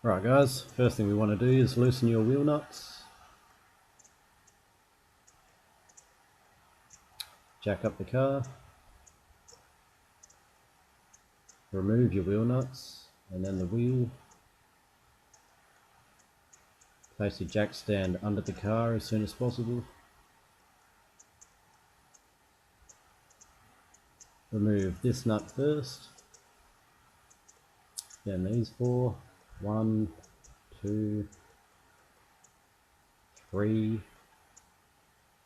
Right guys, first thing we want to do is loosen your wheel nuts. Jack up the car. Remove your wheel nuts and then the wheel. Place your jack stand under the car as soon as possible. Remove this nut first. Then these four. 1, 2, 3,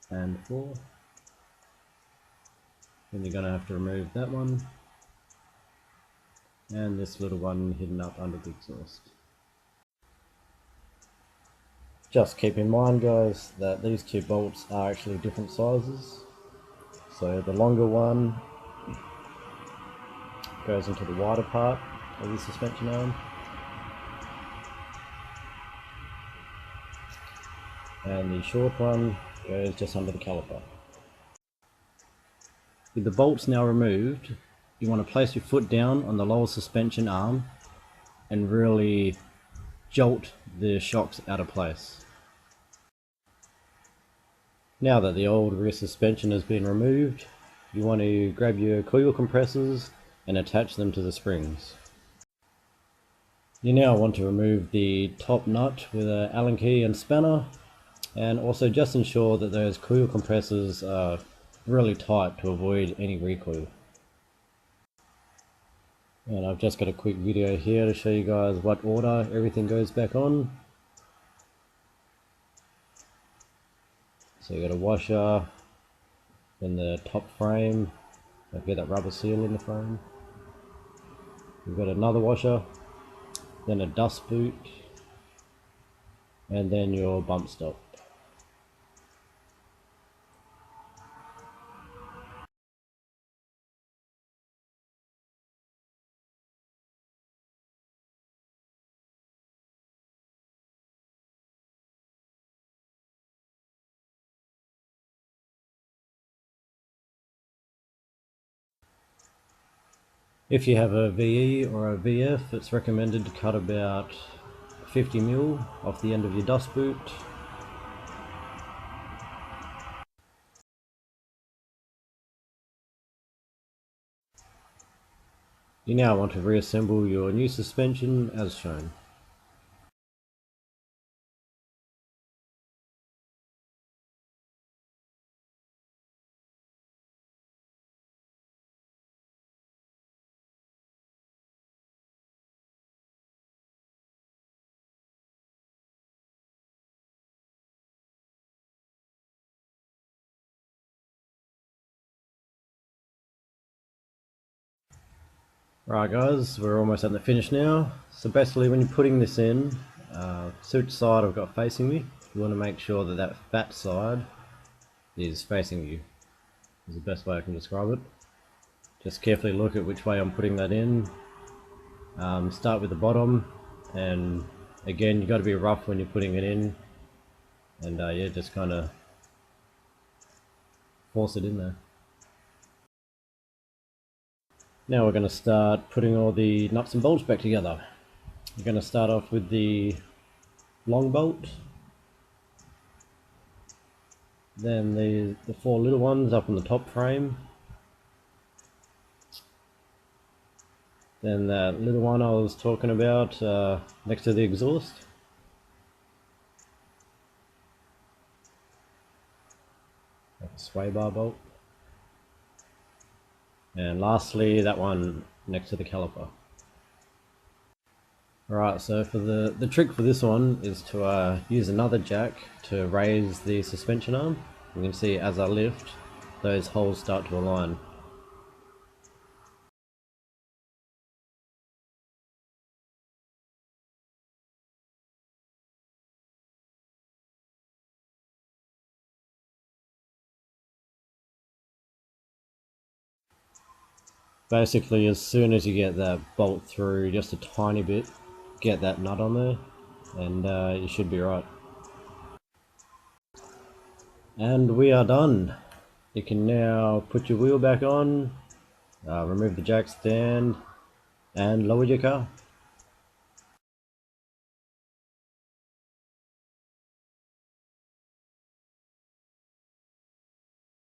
and 4. Then you're going to have to remove that one. And this little one hidden up under the exhaust. Just keep in mind guys that these two bolts are actually different sizes. So the longer one goes into the wider part of the suspension arm, and the short one goes just under the caliper. With the bolts now removed, you want to place your foot down on the lower suspension arm and really jolt the shocks out of place. Now that the old rear suspension has been removed, you want to grab your coil compressors and attach them to the springs. You now want to remove the top nut with an Allen key and spanner, and also just ensure that those coil compressors are really tight to avoid any recoil. And I've just got a quick video here to show you guys what order everything goes back on. So you got a washer, then the top frame, don't get that rubber seal in the frame. You've got another washer, then a dust boot, and then your bump stop. If you have a VE or a VF, it's recommended to cut about 50mm off the end of your dust boot. You now want to reassemble your new suspension as shown. Right guys, we're almost at the finish now. So basically when you're putting this in, see which side I've got facing me. You want to make sure that that fat side is facing you. Is the best way I can describe it. Just carefully look at which way I'm putting that in. Start with the bottom, and again you got to be rough when you're putting it in, and yeah, just kind of force it in there. Now we're going to start putting all the nuts and bolts back together. We're going to start off with the long bolt, then the four little ones up on the top frame, then that little one I was talking about next to the exhaust, like a sway bar bolt, and lastly that one next to the caliper. Alright, so for the trick for this one is to use another jack to raise the suspension arm. You can see as I lift, those holes start to align. Basically, as soon as you get that bolt through just a tiny bit, get that nut on there, and you should be right. And we are done. You can now put your wheel back on, remove the jack stand, and lower your car.